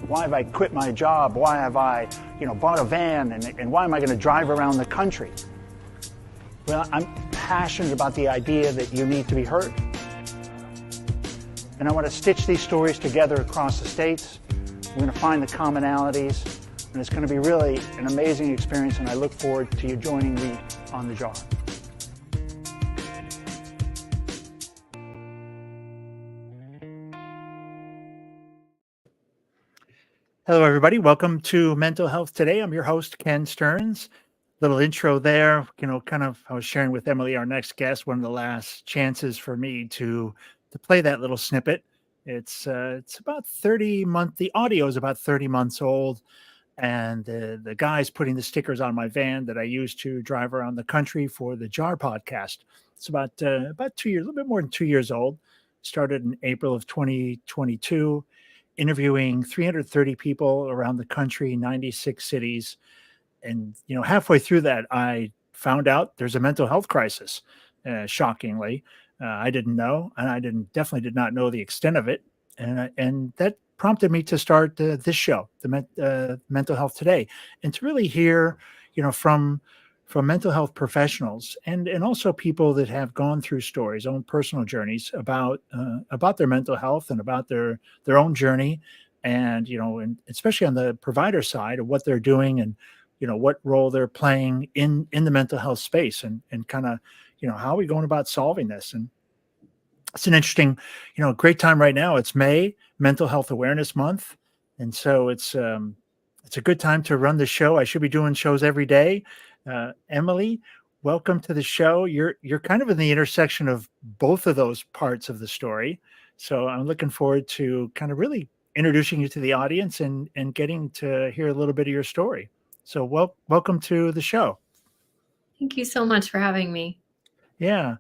Why have I quit my job? Why have I, bought a van? And why am I going to drive around the country? Well, I'm passionate about the idea that you need to be heard. And I want to stitch these stories together across the states. We're going to find the commonalities, and it's going to be really an amazing experience, and I look forward to you joining me on the jar. Hello, everybody. Welcome to Mental Health Today. I'm your host, Ken Stearns. Little intro there, I was sharing with Emily, our next guest, one of the last chances for me to play that little snippet. It's about 30 months. The audio is about 30 months old, and the guy's putting the stickers on my van that I use to drive around the country for the Jar podcast. It's about 2 years, a little bit more than 2 years old. Started in April of 2022. Interviewing 330 people around the country, 96 cities. And, halfway through that, I found out there's a mental health crisis, shockingly. I didn't know, and I definitely did not know the extent of it. And that prompted me to start this show, the Mental Health Today, and to really hear, from mental health professionals and also people that have gone through stories, own personal journeys about their mental health and about their own journey, and and especially on the provider side of what they're doing and what role they're playing in the mental health space, and kind of how are we going about solving this. And it's an interesting great time right now. It's May, Mental Health Awareness Month, and so it's a good time to run the show. I should be doing shows every day. Emily, welcome to the show. You're kind of in the intersection of both of those parts of the story. So I'm looking forward to kind of really introducing you to the audience and getting to hear a little bit of your story. So welcome to the show. Thank you so much for having me. Yeah.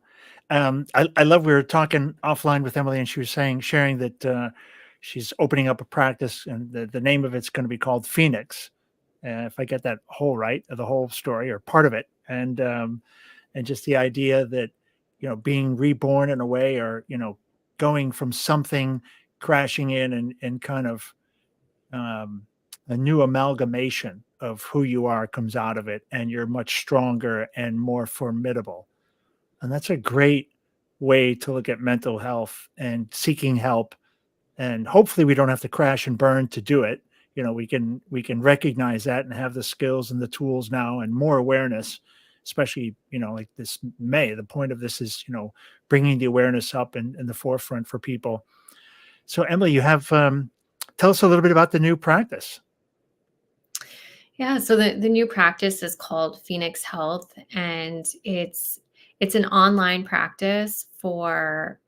I love, we were talking offline with Emily, and she was sharing that she's opening up a practice, and the name of it's going to be called Phoenix. If I get that whole right, the whole story or part of it, and just the idea that being reborn in a way, or going from something crashing in and kind of a new amalgamation of who you are comes out of it, and you're much stronger and more formidable. And that's a great way to look at mental health and seeking help. And hopefully we don't have to crash and burn to do it. We can recognize that and have the skills and the tools now and more awareness, especially, like this May. The point of this is, bringing the awareness up in the forefront for people. So Emily, you have, tell us a little bit about the new practice. Yeah, so the new practice is called Phoenix Health, and it's an online practice for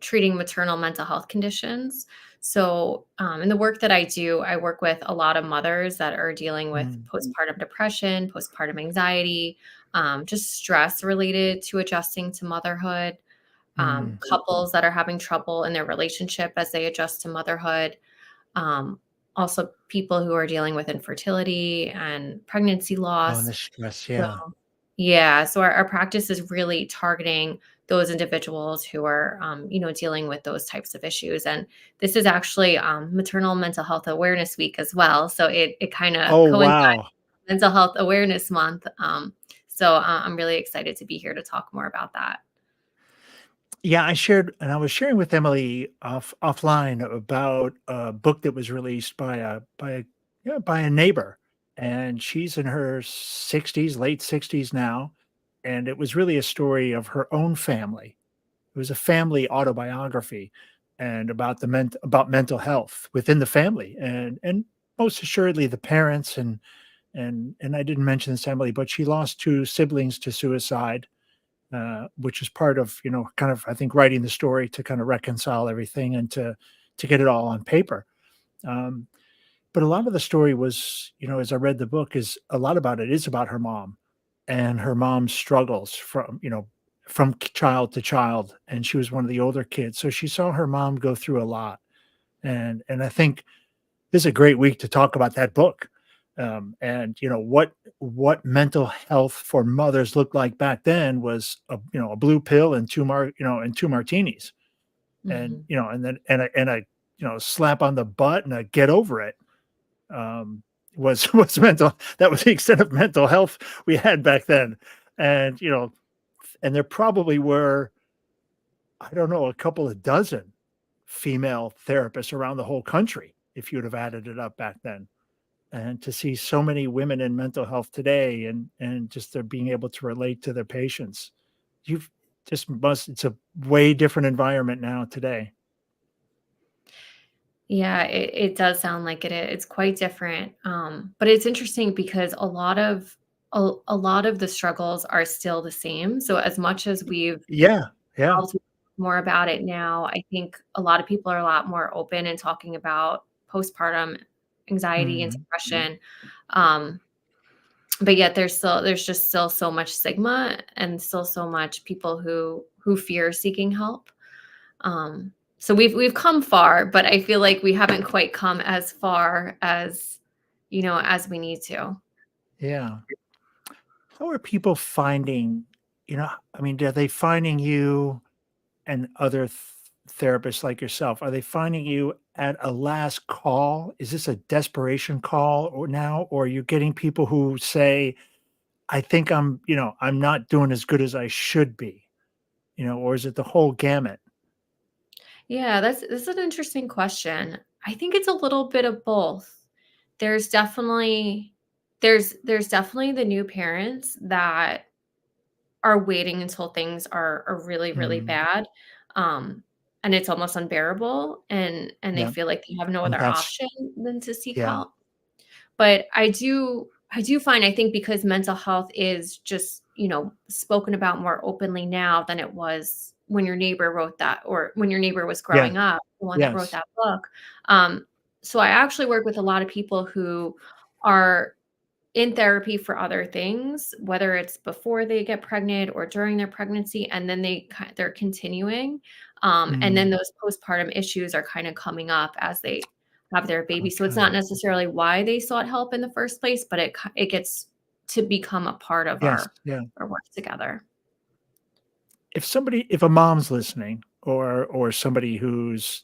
treating maternal mental health conditions. So in the work that I do, I work with a lot of mothers that are dealing with postpartum depression, postpartum anxiety, just stress related to adjusting to motherhood, couples that are having trouble in their relationship as they adjust to motherhood, also people who are dealing with infertility and pregnancy loss. Oh, and the stress, yeah. So our practice is really targeting those individuals who are, dealing with those types of issues. And this is actually Maternal Mental Health Awareness Week as well. So it kind of coincides with Mental Health Awareness Month. So I'm really excited to be here to talk more about that. Yeah, I was sharing with Emily offline about a book that was released by a neighbor, and she's in her 60s, late 60s now, and it was really a story of her own family. It was a family autobiography, and about about mental health within the family, and most assuredly the parents, and I didn't mention this, Emily, but she lost 2 siblings to suicide. Which is part of, kind of, I think, writing the story to kind of reconcile everything and to get it all on paper. But a lot of the story was, as I read the book, is a lot about it is about her mom and her mom's struggles from child to child. And she was one of the older kids. So she saw her mom go through a lot. And I think this is a great week to talk about that book. And what mental health for mothers looked like back then was a blue pill and two martinis, and and a slap on the butt and a get over it, um, was mental. That was the extent of mental health we had back then. And, and there probably were, I don't know, a couple of dozen female therapists around the whole country if you'd have added it up back then. And to see so many women in mental health today, and just they're being able to relate to their patients, you've just must it's a way different environment now today. Yeah, it does sound like it is. It's quite different. But it's interesting because a lot of the struggles are still the same. So as much as we've Yeah, yeah. talked more about it now, I think a lot of people are a lot more open and talking about postpartum anxiety and Mhm. depression. Um, but yet there's just still so much stigma and still so much people who fear seeking help. So we've come far, but I feel like we haven't quite come as far as, as we need to. Yeah. How are people finding, I mean, are they finding you and other therapists like yourself? Are they finding you at a last call? Is this a desperation call or now, or are you getting people who say, I think I'm not doing as good as I should be, or is it the whole gamut? Yeah, that's an interesting question. I think it's a little bit of both. There's definitely there's definitely the new parents that are waiting until things are really, really Mm, bad, um, and it's almost unbearable, and they yeah. feel like they have no And other that's, option than to seek yeah. help. But I do find I think because mental health is just, spoken about more openly now than it was when your neighbor wrote that or when your neighbor was Yeah. growing up, the one that wrote Yes. that book. Um, so I actually work with a lot of people who are in therapy for other things, whether it's before they get pregnant or during their pregnancy, and then they're continuing, and then Mm, those postpartum issues are kind of coming up as they have their baby. So it's not okay. necessarily why they sought help in the first place, but it gets to become a part of Yes. our Yeah. work together. If a mom's listening, or somebody who's,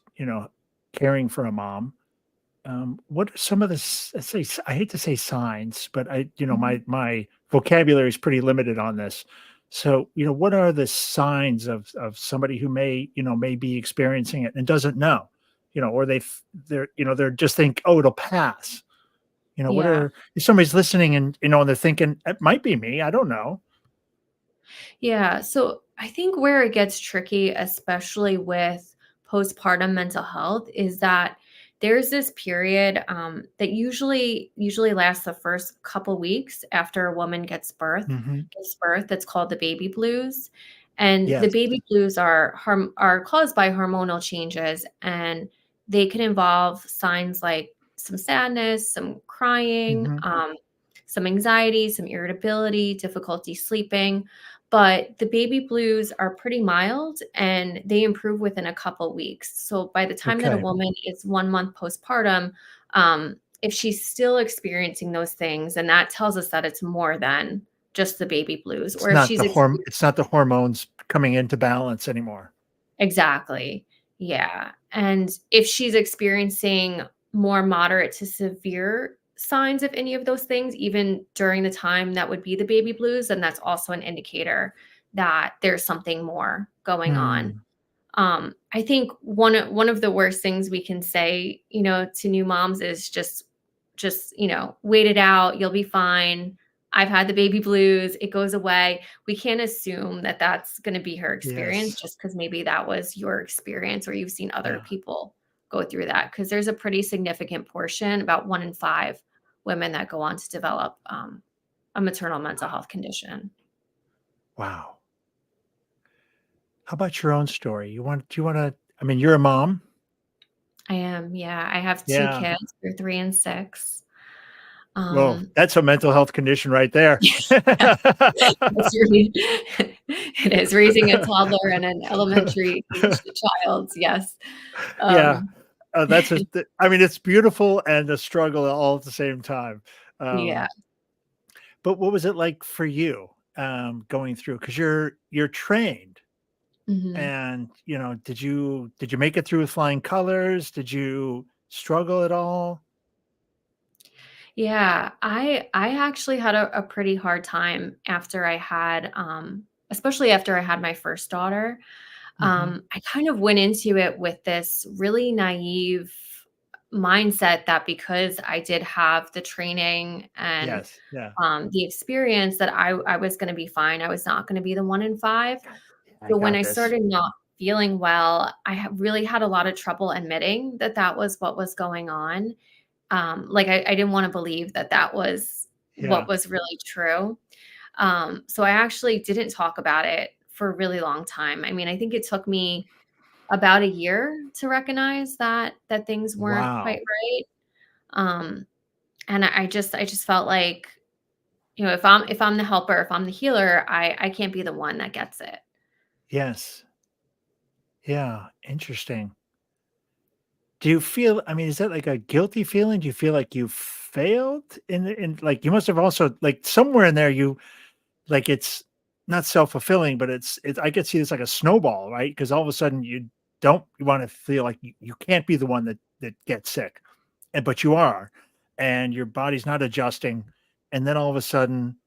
caring for a mom, what are some of the let's say, I hate to say signs, but Mhm. my vocabulary is pretty limited on this. So, what are the signs of somebody who may be experiencing it and doesn't know, or they're just think, oh, it'll pass. What Yeah. are if somebody's listening and and they're thinking it might be me, I don't know. Yeah. So I think where it gets tricky, especially with postpartum mental health, is that there's this period that usually lasts the first couple weeks after a woman Hmm. gets birth. That's called the baby blues, and the Yes. baby blues are caused by hormonal changes, and they can involve signs like some sadness, some crying, Hmm. some anxiety, some irritability, difficulty sleeping, but the baby blues are pretty mild and they improve within a couple weeks. So by the time that a Okay. woman is 1 month postpartum, if she's still experiencing those things, then that tells us that it's more than just the baby blues. Or if she's It's not the hormones coming into balance anymore. exactly. Yeah. And if she's experiencing more moderate to severe signs of any of those things, even during the time that would be the baby blues, then that's also an indicator that there's something more going on. Hmm. I think one of the worst things we can say, to new moms is just, wait it out. You'll be fine. I've had the baby blues. It goes away. We can't assume that that's going to be her experience Yes. just because maybe that was your experience or you've seen other Yeah. people go through that. Because there's a pretty significant portion, about 1 in 5 women that go on to develop a maternal mental health condition. Wow. How about your own story? Do you wanna I mean, you're a mom. I am, yeah. I have two Yeah. kids. They're 3 and 6. Well, Um, that's a mental health condition right there. It's really it is raising a toddler and an elementary aged child, yes. Yeah. Um, That's I mean, it's beautiful and a struggle all at the same time. yeah. But what was it like for you, going through? Because you're trained. Mhm. And, did you make it through with flying colors? Did you struggle at all? Yeah, I actually had a pretty hard time after I had, especially after I had my first daughter. Mhm. I kind of went into it with this really naive mindset that because I did have the training and Yes, yeah. the experience that I was going to be fine. I was not going to be the one in five. I So when got I this. started not feeling well, really had a lot of trouble admitting that that was what was going on. Like I didn't want to believe that that was what Yeah. was really true. So I actually didn't talk about it for a really long time. I mean, I think it took me about a year to recognize that things weren't quite Wow. right. Um, and I just felt like, if I'm the helper, if I'm the healer, I can't be the one that gets it. Yes. Yeah, interesting. Do you feel I mean, is that like a guilty feeling? Do you feel like you failed like, you must have also like, somewhere in there, like, it's not self-fulfilling, but I could see it's like a snowball, right? Because all of a sudden, you wanna feel like you can't be the one that gets sick, but you are, and your body's not adjusting, and then all of a sudden,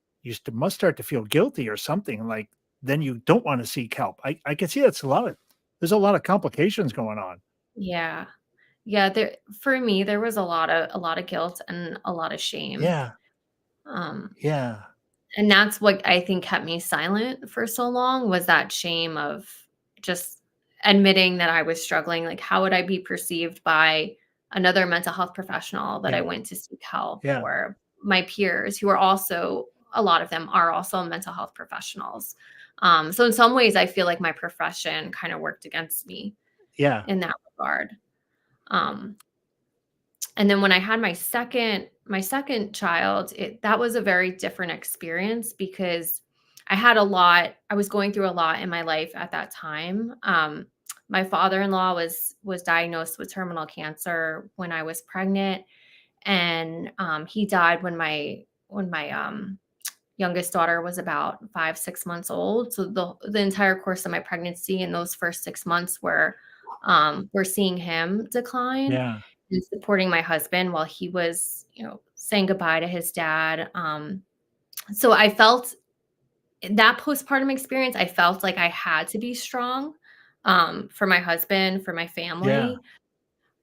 must start to feel guilty or something, like, then you don't wanna seek help. I can see there's a lot of complications going on. Yeah. Yeah, there for me, there was a lot of guilt and a lot of shame. Yeah, Um, yeah, and that's what I think kept me silent for so long, was that shame of just admitting that I was struggling. Like, how would I be perceived by another mental health professional that I yeah, went to seek help, yeah, or my peers who are also, a lot of them are also mental health professionals. So in some ways, I feel like my profession kind of worked against me yeah, in that regard. Um, and then when I had my second child, that was a very different experience because I was going through a lot in my life at that time. My father-in-law was diagnosed with terminal cancer when I was pregnant, and he died when my youngest daughter was about 5, 6 months old. So the entire course of my pregnancy and those first 6 months were seeing him decline yeah, and supporting my husband while he was, saying goodbye to his dad. So I felt that postpartum experience, I felt like I had to be strong, for my husband, for my yeah, family.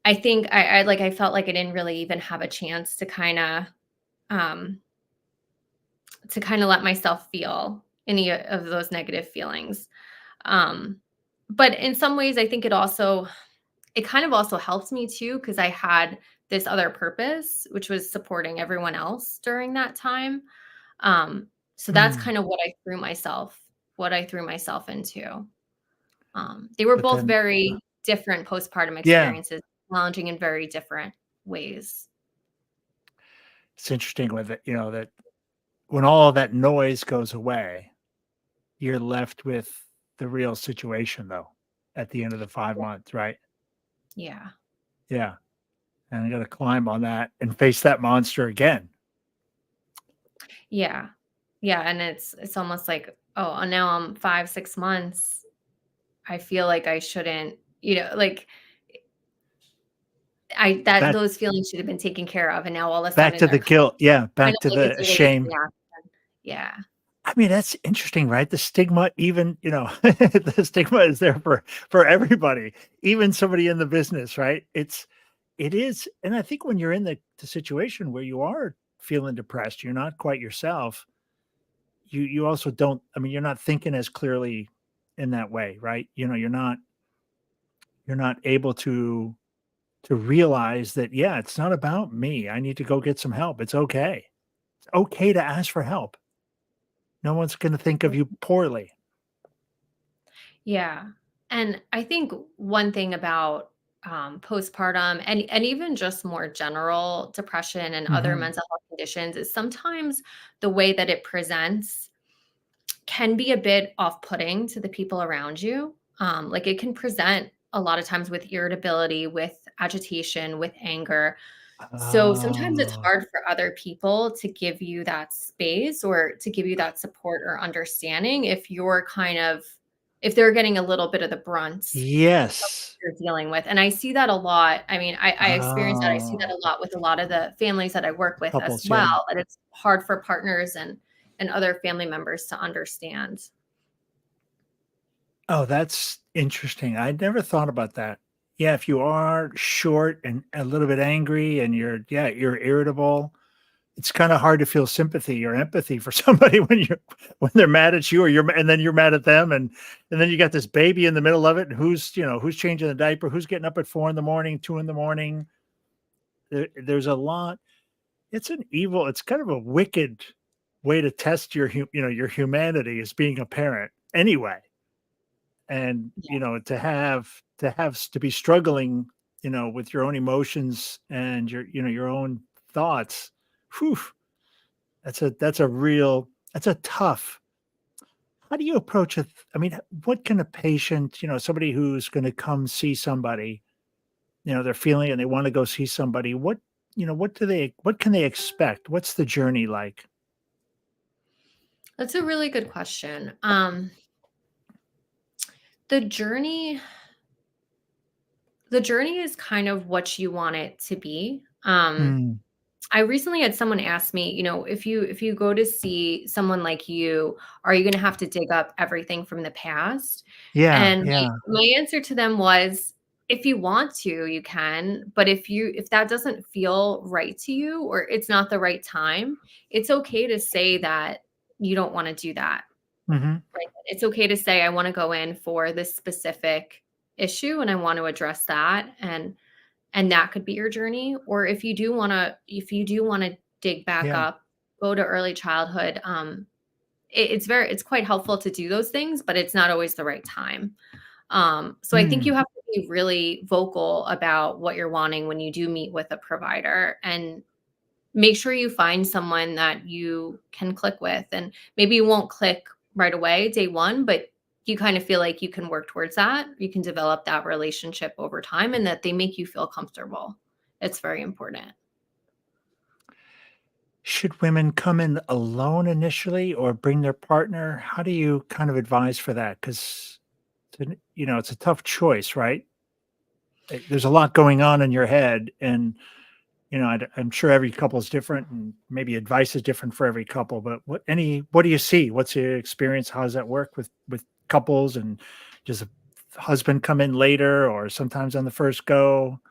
I think I felt like I didn't really even have a chance um, to kind of let myself feel any of those negative feelings. Um, but in some ways, I think it kind of also helped me too, because I had this other purpose, which was supporting everyone else during that time. Um, so that's mm, kind of what I threw myself into. They were but both then very different postpartum yeah, experiences, challenging in very different ways. it's interesting with it, that when all that noise goes away, you're left with the real situation, though, at the end of the 5 months, right? Yeah. Yeah, and I gotta climb on that and face that monster again. Yeah. Yeah, and it's almost like, oh, now I'm 5, 6 months. I feel like I shouldn't, like, I that Back those feelings should have been taken care of, and now all of a back sudden to they're the guilt, yeah, kind back of to like a the delayed shame. reaction. Yeah. I mean, that's interesting, right? The stigma even, the stigma is there for everybody, even somebody in the business, right? It is, and I think when you're in the situation where you are feeling depressed, you're not quite yourself, you also don't I mean, you're not thinking as clearly in that way, right? You're not able to realize that, yeah, it's not about me. I need to go get some help. It's okay. It's okay to ask for help. No one's gonna think of you poorly. Yeah. And I think one thing about postpartum and even just more general depression and other Mhm. mental health conditions is sometimes the way that it presents can be a bit off-putting to the people around you. Like it can present a lot of times with irritability, with agitation, with anger. So sometimes it's Oh, hard for other people to give you that space or to give you that support or understanding if you're kind of if they're getting a little bit of the brunt of what Yes. you're dealing with, and I see that a lot. I mean, I experience that, I see that Oh, a lot with a lot of the families that I work with as couples, yeah. well, that it's hard for partners and other family members to understand. Oh, that's interesting. I never thought about that. Yeah, if you are short and a little bit angry and you're irritable, it's kinda hard to feel sympathy or empathy for somebody when they're mad at you or and then you're mad at them, and then you got this baby in the middle of it, and who's changing the diaper, who's getting up at 4 in the morning, 2 in the morning. There's a lot. It's kind of a wicked way to test your humanity as being a parent anyway. And, to be struggling, with your own emotions and your own thoughts. Whew. That's a tough. How do you approach I mean, what can a patient, somebody who's going to come see somebody, they're feeling and they want to go see somebody. What can they expect? What's the journey like? That's a really good question. The journey the journey is kind of what you want it to be. Mm, I recently had someone ask me, if you go to see someone like you, are you gonna have to dig up everything from the past? yeah, And my yeah. my answer to them was, if you want to, you can, but if that doesn't feel right to you or it's not the right time, it's okay to say that you don't wanna do that. Hmm. Right. It's okay to say, I want to go in for this specific issue and I want to address that. And that could be your journey. Or if you do want to dig back Yeah. up, go to early childhood. It's quite helpful to do those things, but it's not always the right time. So I think you Mm, have to be really vocal about what you're wanting when you do meet with a provider, and make sure you find someone that you can click with, and maybe you won't click right away day one, but you kind of feel like you can work towards that. You can develop that relationship over time and that they make you feel comfortable. It's very important. should women come in alone initially or bring their partner? How do you kind of advise for that? Because it's a tough choice, right? There's a lot going on in your head, and I'm sure every couple is different, and maybe advice is different for every couple. But what do you see? What's your experience? How does that work with couples? And does the husband come in later, or sometimes on the first go?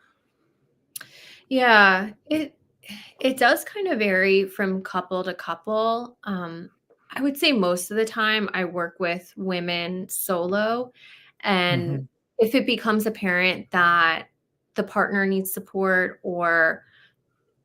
Yeah, it does kind of vary from couple to couple. I would say most of the time I work with women solo, and Hmm. if it becomes apparent that the partner needs support, or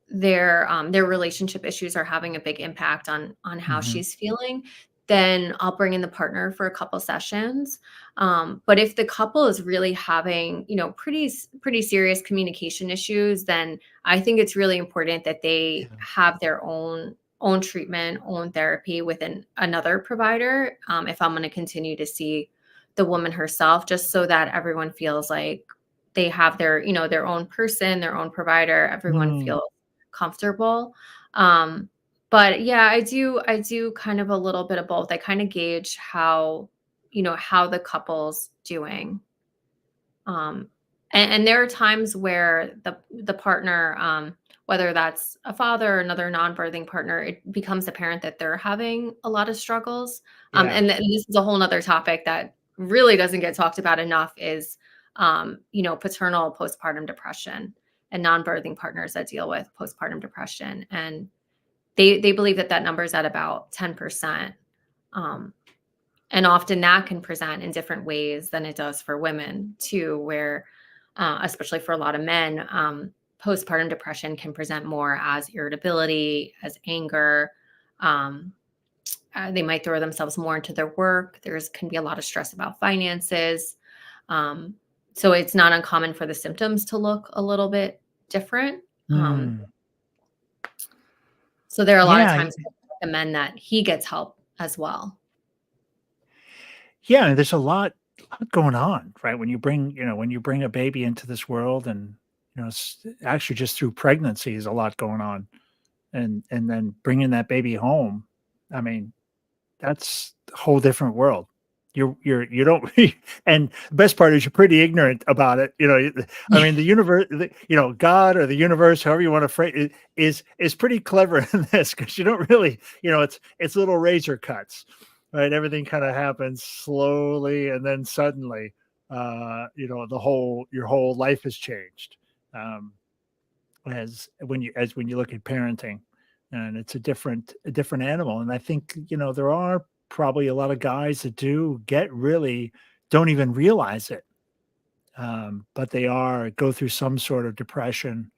their relationship issues are having a big impact on how Hmm. she's feeling, then I'll bring in the partner for a couple sessions. But if the couple is really having, pretty serious communication issues, then I think it's really important that they Yeah. have their own treatment, own therapy within another provider. If I'm going to continue to see the woman herself, just so that everyone feels like they have their own person, their own provider. Everyone Mm, feels comfortable. Um, but yeah, I do kind of a little bit of both. I kind of gauge how the couple's doing. Um, and there are times where the partner, whether that's a father or another non-birthing partner, it becomes apparent that they're having a lot of struggles. yeah. And this is a whole nother topic that really doesn't get talked about enough, is paternal postpartum depression and non-birthing partners that deal with postpartum depression. And they believe that number is at about 10%. Um, and often that can present in different ways than it does for women too, where, especially for a lot of men, postpartum depression can present more as irritability, as anger. Um, they might throw themselves more into their work. There's can be a lot of stress about finances. Um, so it's not uncommon for the symptoms to look a little bit different. Mm, So there are a lot of yeah. times I recommend that he gets help as well. Yeah, and there's a lot going on, right? When you bring a baby into this world, and actually just through pregnancy is a lot going on, and then bringing that baby home. I mean, that's a whole different world. you don't and the best part is you're pretty ignorant about it. I mean, the universe, God or the universe, however you want to phrase it, is pretty clever in this, because you don't really, it's little razor cuts, right? Everything kind of happens slowly, and then suddenly, your whole life has changed. As when you look at parenting, and it's a different animal. And I think, there are probably a lot of guys that don't even realize it. But they go through some sort of depression,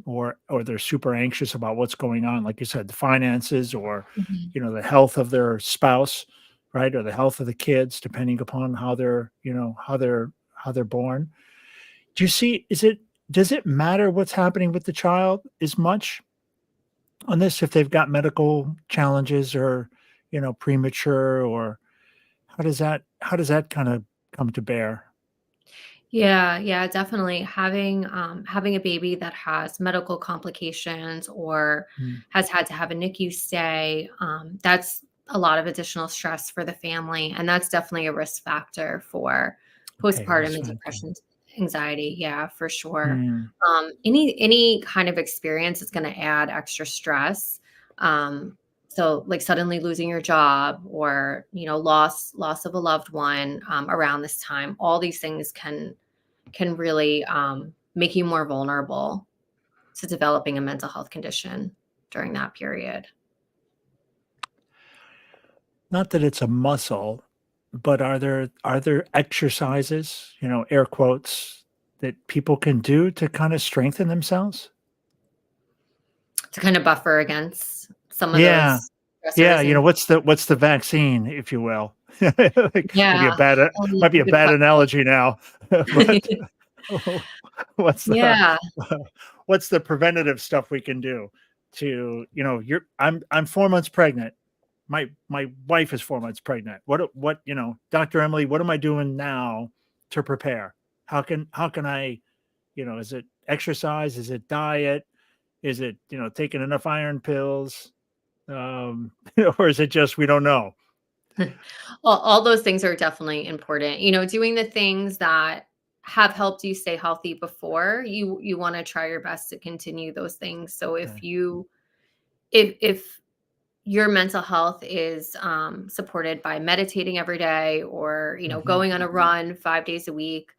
or they're super anxious about what's going on, like you said, the finances, or Mhm. the health of their spouse, right, or the health of the kids, depending upon how they're born. Do you see? Does it matter what's happening with the child as much on this, if they've got medical challenges, or premature, or how does that kind of come to bear? Yeah, yeah, definitely. Having a baby that has medical complications or Mm. has had to have a NICU stay, that's a lot of additional stress for the family, and that's definitely a risk factor for Okay, postpartum risk and factor. depression, anxiety. Yeah, for sure. Mm. Any kind of experience is going to add extra stress. So, like suddenly losing your job, or loss of a loved one around this time, all these things can really make you more vulnerable to developing a mental health condition during that period. Not that it's a muscle, but are there exercises, air quotes, that people can do to kind of strengthen themselves? To kind of buffer against some of Yeah. those Yeah, stressors. And what's the vaccine, if you will? Like, might be a yeah, bad that's might be a a good bad analogy now, but question. what's the Yeah. what's the preventative stuff we can do to, I'm 4 months pregnant. My wife is 4 months pregnant. Dr. Emily, what am I doing now to prepare? How can I, is it exercise? Is it diet? Is it, taking enough iron pills? Or is it just we don't know? All those things are definitely important. Doing the things that have helped you stay healthy before, you want to try your best to continue those things. So Okay. if your mental health is supported by meditating every day, or Mhm. going on a run 5 days a week,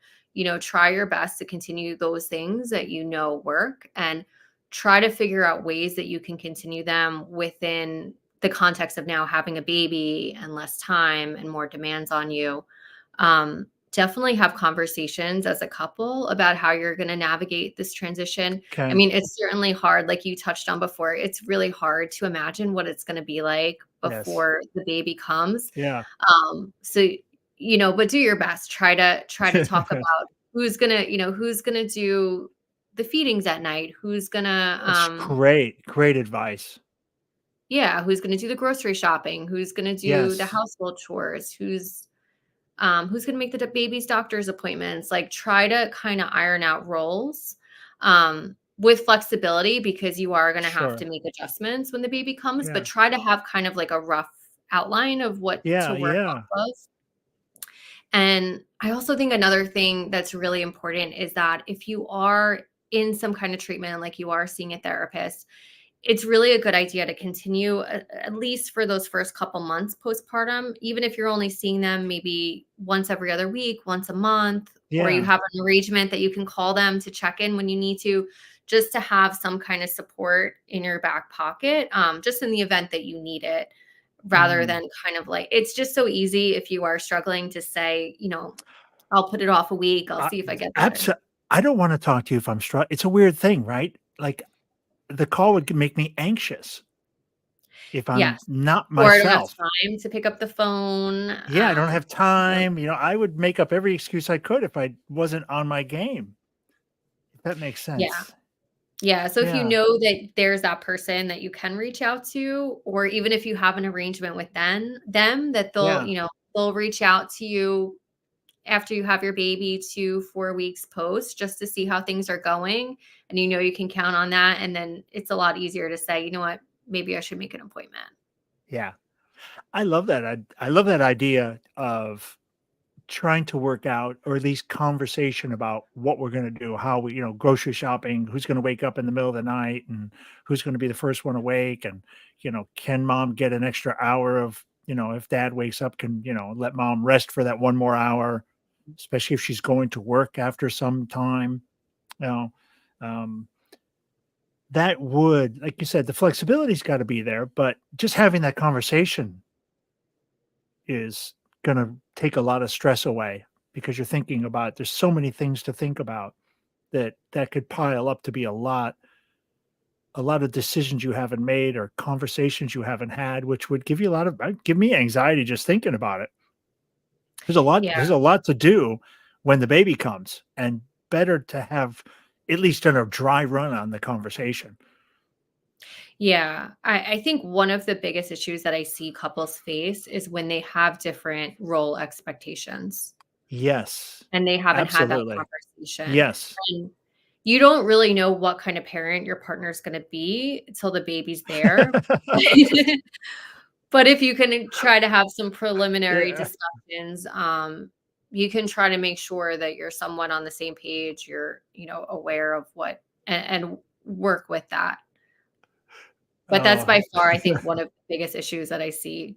try your best to continue those things that work, and try to figure out ways that you can continue them within the context of now having a baby and less time and more demands on you. Definitely have conversations as a couple about how you're going to navigate this transition. I Okay. mean, it's certainly hard, like you touched on before. It's really hard to imagine what it's going to be like Yes. before the baby comes. Yeah. So, but do your best. Try to talk about who's gonna do the feedings at night, who's gonna That's great. Great advice. yeah, who's gonna do the grocery shopping, who's gonna do the Yes. household chores, who's gonna make the baby's doctor's appointments. Like, try to kind of iron out roles with flexibility, because you are gonna have to Sure. make adjustments when the baby comes, but Yeah. try to have kind of like a rough outline of what to Yeah, work yeah. off of. And I also think another thing that's really important is that if you are in some kind of treatment, like you are seeing a therapist, it's really a good idea to continue at least for those first couple months postpartum, even if you're only seeing them maybe once every other week, once a month, or you Yeah. have an arrangement that you can call them to check in when you need to, just to have some kind of support in your back pocket, just in the event that you need it, rather Mm. than kind of like, it's just so easy if you are struggling to say, I'll put it off a week, I'll I see if I get better. abso I don't wanna talk to you if I'm it's a weird thing, right? Like, the call would make me anxious if I'm Yes. not Or I don't have myself. time to pick up the phone. Yeah, I don't have Yep. time. I would make up every excuse I could if I wasn't on my game, if that makes Yeah. sense. Yeah, so if you Yeah. know that there's that person that you can reach out to, or even if you have an arrangement with them that Yeah. they'll reach out to you after you have your baby 2, 4 weeks post, just to see how things are going, and you can count on that, and then it's a lot easier to say, "You know what? Maybe I should make an appointment." Yeah. I love that. I love that idea of trying to work out, or at least conversation about what we're going to do, how we, grocery shopping, who's going to wake up in the middle of the night and who's going to be the first one awake. And, can mom get an extra hour of, if dad wakes up, can, let mom rest for that one more hour, especially if she's going to work after some time, you know, um, that would, like you said, the flexibility's got to be there, but just having that conversation is going to take a lot of stress away because you're thinking about there's so many things to think about that could pile up to be a lot of decisions you haven't made or conversations you haven't had, which would give you a lot of give me anxiety just thinking about it. Yeah. There's a lot to do when the baby comes, and better to have at least done a dry run on the conversation. Yeah. I think one of the biggest issues that I see couples face is when they have different role expectations Yes, and they haven't had that absolutely. conversation. Yes. And you don't really know what kind of parent your partner's going to be until the baby's there. But if you can try to have some preliminary Yeah. discussions, you can try to make sure that you're somewhat on the same page. You're, aware of what and work with that. But that's Oh, by far, I think, one of the biggest issues that I see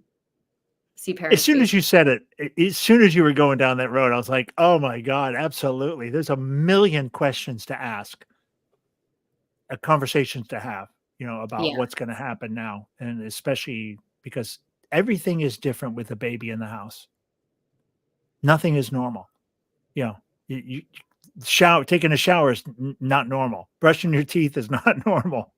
as parents soon face. as you said it, as soon as you were going down that road, I was like, "Oh my god, absolutely." There's a million questions to ask, conversations to have, about Yeah, what's gonna happen now, and especially because everything is different with a baby in the house. Nothing is normal, you know, you shower taking a shower is n not normal. Brushing your teeth is not normal.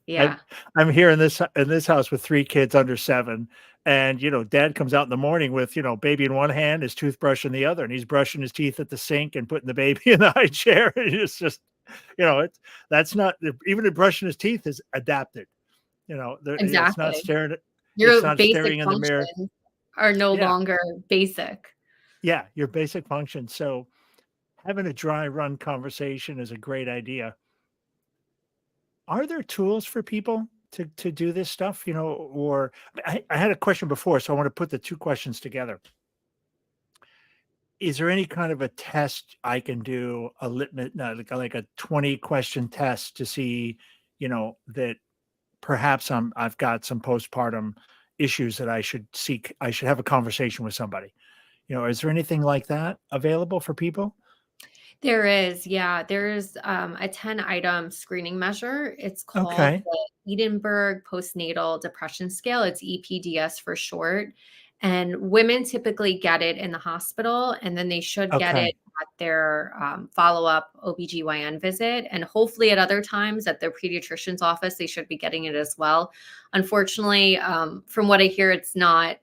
I'm yeah, I'm here in this house with 3 kids under 7, and, dad comes out in the morning with, baby in one hand, his toothbrush in the other, and he's brushing his teeth at the sink and putting the baby in the high chair, and it's just, it's that's not even the brushing his teeth is adapted, exactly. it's Your not basic staring in the mirror. functions are no Yeah, longer basic. yeah, your basic function, so having a dry run conversation is a great idea. Are there tools for people to do this stuff, or I had a question before, so I want to put the 2 questions together. Is there any kind of a test I can do, a litmus no, like a 20 question test to see, that perhaps I've got some postpartum issues that I should have a conversation with somebody. Is there anything like that available for people? There is, yeah. There's a 10-item screening measure. It's called Okay. the Edinburgh Postnatal Depression Scale. It's EPDS for short. And women typically get it in the hospital, and then they should get Okay. it at their follow-up OBGYN visit. And hopefully, at other times at their pediatrician's office, they should be getting it as well. Unfortunately, from what I hear, it's not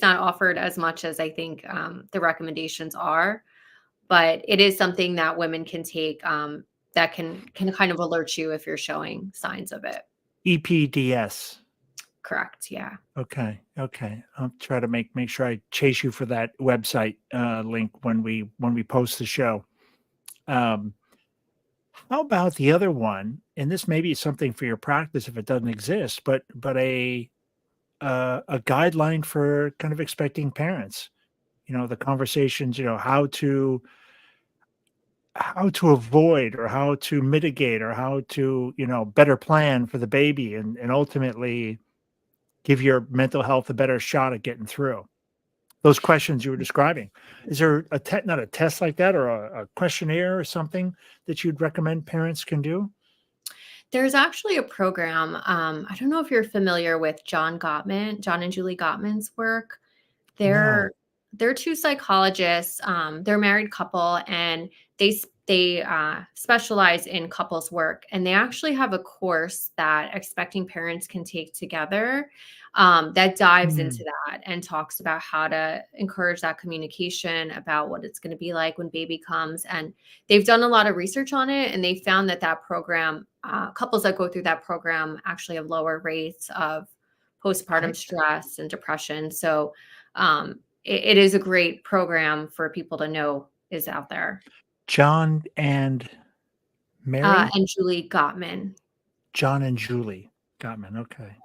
offered as much as I think the recommendations are, but it is something that women can take, that can kind of alert you if you're showing signs of it. EPDS. Correct, yeah. Okay, okay. I'll try to make sure I chase you for that website, link when we post the show. Um, how about the other one? And this may be something for your practice if it doesn't exist, but a guideline for kind of expecting parents. The conversations, how to avoid or how to mitigate or how to, better plan for the baby and ultimately give your mental health a better shot at getting through. Those questions you were describing. Is there not a test like that or a questionnaire or something that you'd recommend parents can do? There's actually a program, I don't know if you're familiar with John and Julie Gottman's work. They're No. they're 2 psychologists, they're a married couple, and specialize in couples work, and they actually have a course that expecting parents can take together, that dives into Mm, that and talks about how to encourage that communication about what it's gonna be like when baby comes, and they've done a lot of research on it, and they found that program, couples that go through that program actually have lower rates of I postpartum stress and depression, so, it is a great program for people to know is out there. John and Mary? And Julie Gottman. John and Julie Gottman, okay.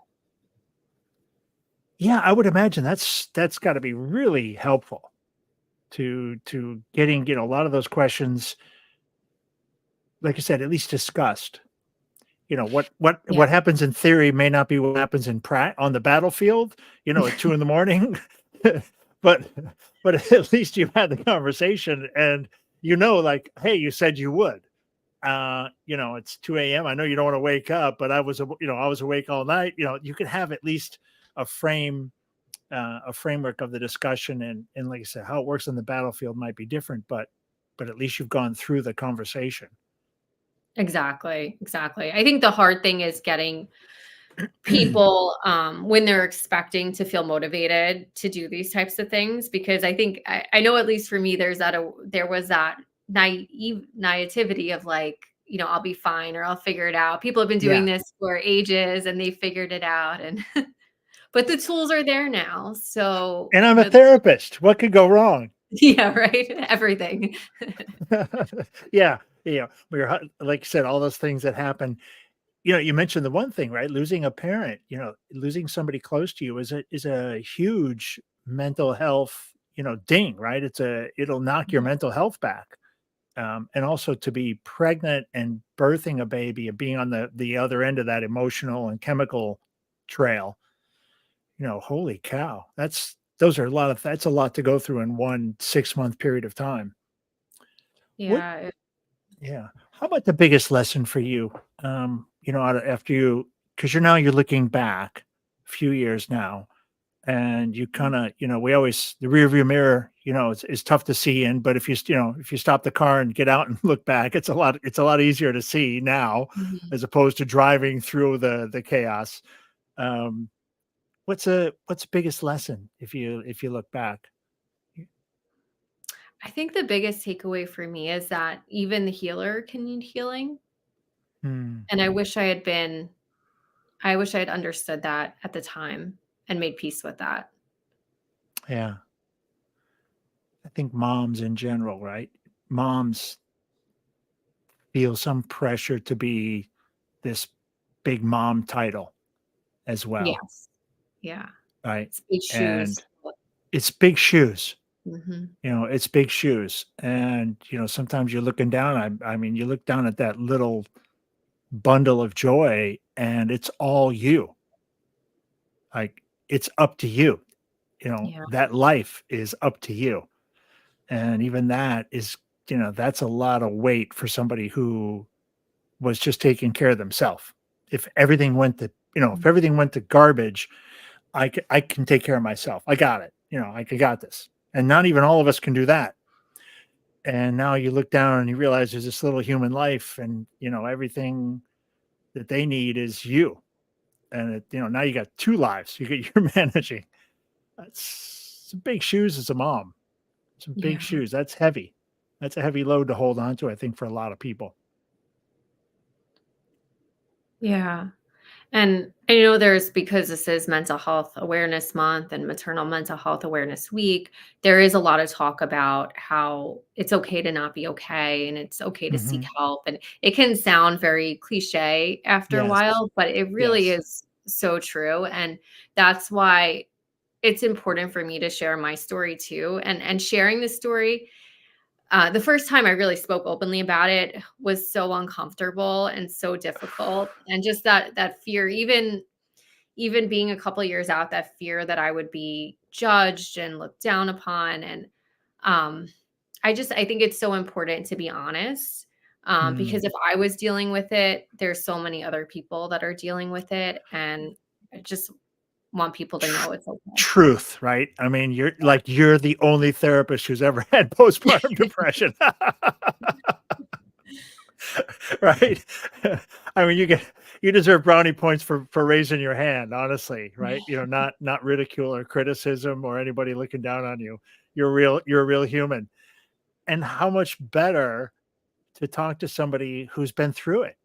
Yeah, I would imagine that's got to be really helpful to getting, a lot of those questions, like I said, at least discussed. What Yeah. happens in theory may not be what happens in on the battlefield, at 2 in the morning. But but at least you had the conversation and, like, "Hey, you said you would. It's 2 a.m. I know you don't wanna wake up, but I was awake all night." You could have at least a a framework of the discussion, and like I said, how it works on the battlefield might be different, but at least you've gone through the conversation. Exactly, exactly. I think the hard thing is getting people, when they're expecting to feel motivated to do these types of things, because I think I know at least for me, there was that naivety of like, I'll be fine or I'll figure it out. People have been doing Yeah, this for ages and they figured it out, and but the tools are there now. So, and I'm a therapist. What could go wrong? yeah, right. Everything. Yeah, like you said, all those things that happen. You mentioned the one thing, right? Losing a parent, losing somebody close to you is a huge mental health, ding, right? It'll knock your Yeah. mental health back. And also to be pregnant and birthing a baby and being on the other end of that emotional and chemical trail, holy cow, that's a lot to go through in one 6-month period of time. What Yeah. Yeah. How about the biggest lesson for you? After because you're looking back a few years now, and you kind of, we always the rear view mirror, is tough to see in, but if you stop the car and get out and look back, it's a lot easier to see now Mhm. as opposed to driving through the chaos. Um, what's the biggest lesson if you look back? I think the biggest takeaway for me is that even the healer can need healing. Hmm. And I wish I had understood that at the time and made peace with that. Yeah. I think moms in general, right? Moms feel some pressure to be this big mom title as well, Yes. Yeah. right? It's big shoes. And it's big shoes, Mhm. it's big shoes. And, sometimes you're looking down, I mean, you look down at that little bundle of joy and it's all you. Like it's up to you. Yeah. That life is up to you. And even that is, that's a lot of weight for somebody who was just taking care of themselves. If everything went to garbage, I can take care of myself. I got it. I got this. And not even all of us can do that. And now you look down and you realize there's this little human life, and everything that they need is you. And now you got two lives you're managing. That's some big shoes as a mom. Some big Yeah. shoes. That's heavy. That's a heavy load to hold on to, I think, for a lot of people. Yeah. And I know there's because this is Mental Health Awareness Month and Maternal Mental Health Awareness Week, there is a lot of talk about how it's okay to not be okay and it's okay to seek Mhm. help. And it can sound very cliche after a Yes. while, but it really Yes. is so true. And that's why it's important for me to share my story too. And sharing this story, the first time I really spoke openly about it was so uncomfortable and so difficult, and just that fear, even being a couple years out, that fear that I would be judged and looked down upon, and um, I think it's so important to be honest, Mm. because if I was dealing with it, there's so many other people that are dealing with it, and I just want people to Tr know it's okay. Truth, right? I mean, you're the only therapist who's ever had postpartum depression. Right? I mean, you deserve brownie points for raising your hand, honestly, right? Not ridicule or criticism or anybody looking down on you. You're a real human. And how much better to talk to somebody who's been through it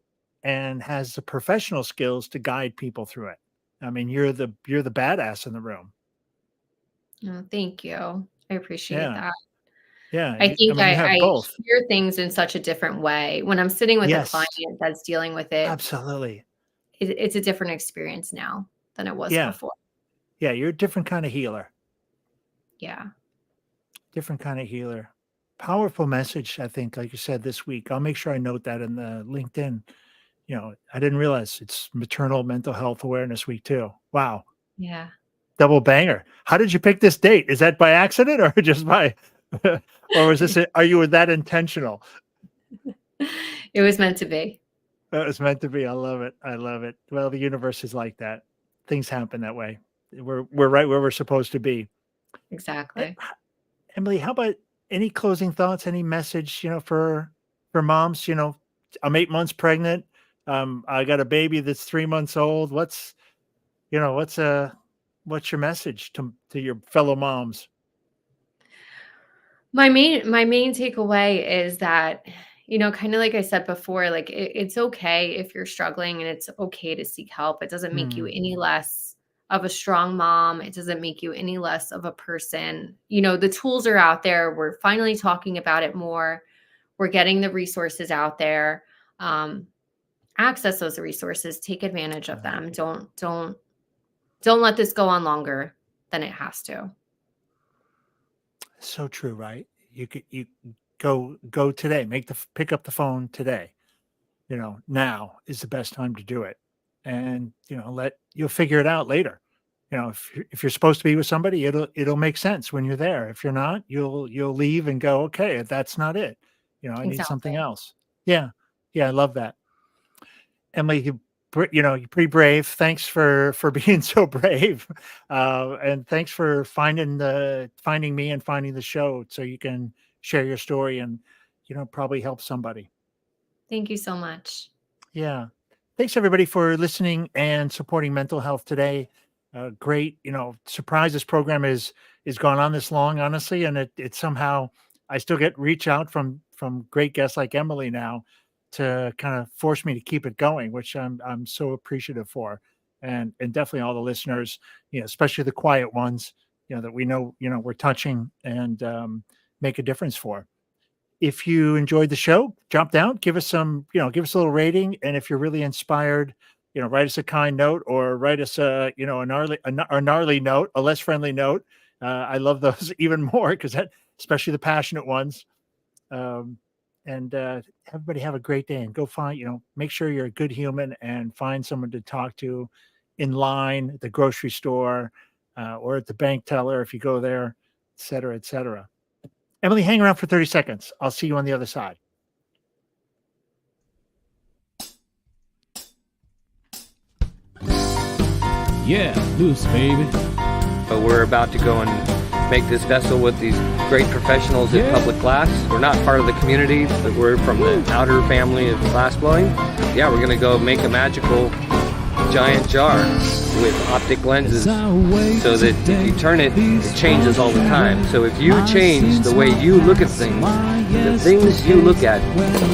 and has the professional skills to guide people through it. I mean, you're the badass in the room. Oh, thank you. I appreciate Yeah. that. Yeah. I I think mean, you have I both. hear things in such a different way. When I'm sitting with a Yes. client that's dealing with it, Absolutely. it's a different experience now than it was Yeah. before. Yeah, you're a different kind of healer. Yeah. Different kind of healer. Powerful message, I think, like you said this week. I'll make sure I note that in the LinkedIn. I didn't realize it's Maternal Mental Health Awareness Week too. Wow. Yeah. Double banger. How did you pick this date? Is that by accident or just by, or was this, are you that intentional? It was meant to be. That was meant to be. I love it. I love it. Well, the universe is like that. Things happen that way. We're right where we're supposed to be. Eh, Exactly. Emily, how about any closing thoughts, any message, for moms, I'm 8 months pregnant. I got a baby that's 3 months old. You know, what's your message to your fellow moms? My main takeaway is that, kind of like I said before, like it's okay if you're struggling and it's okay to seek help. It doesn't make you Hmm. any less of a strong mom. It doesn't make you any less of a person. The tools are out there. We're finally talking about it more. We're getting the resources out there. Um, Access those resources, take advantage of them. Don't let this go on longer than it has to. So true, right? You go today, pick up the phone today. Now is the best time to do it. And, you'll figure it out later. If you're supposed to be with somebody, it'll make sense when you're there. If you're not, you'll leave and go, okay, that's not it. I need something Exactly. else. Yeah. Yeah. I love that. Emily, you're pretty brave. Thanks for being so brave. And thanks for finding me and finding the show so you can share your story and, probably help somebody. Thank you so much. Yeah. Thanks everybody for listening and supporting mental health today. Great, surprise this program is gone on this long, honestly, and it somehow I still get reach out from great guests like Emily now to kind of force me to keep it going, which I'm so appreciative for. And definitely all the listeners, especially the quiet ones, that we know, we're touching and make a difference for. If you enjoyed the show, jump down, give us give us a little rating. And if you're really inspired, write us a kind note or write us a gnarly note, a less friendly note. I love those even more because especially the passionate ones. Um, and everybody have a great day and go find, make sure you're a good human and find someone to talk to in line at the grocery store or at the bank teller if you go there, et cetera, et cetera. Emily, hang around for 30 seconds. I'll see you on the other side. Yeah, loose, baby. We're about to go and make this vessel with these great professionals at Public Glass. We're not part of the community, but we're from the outer family of glassblowing. Yeah, we're going to go make a magical giant jar with optic lenses so that if you turn it, it changes all the time. So if you change the way you look at things, the things you look at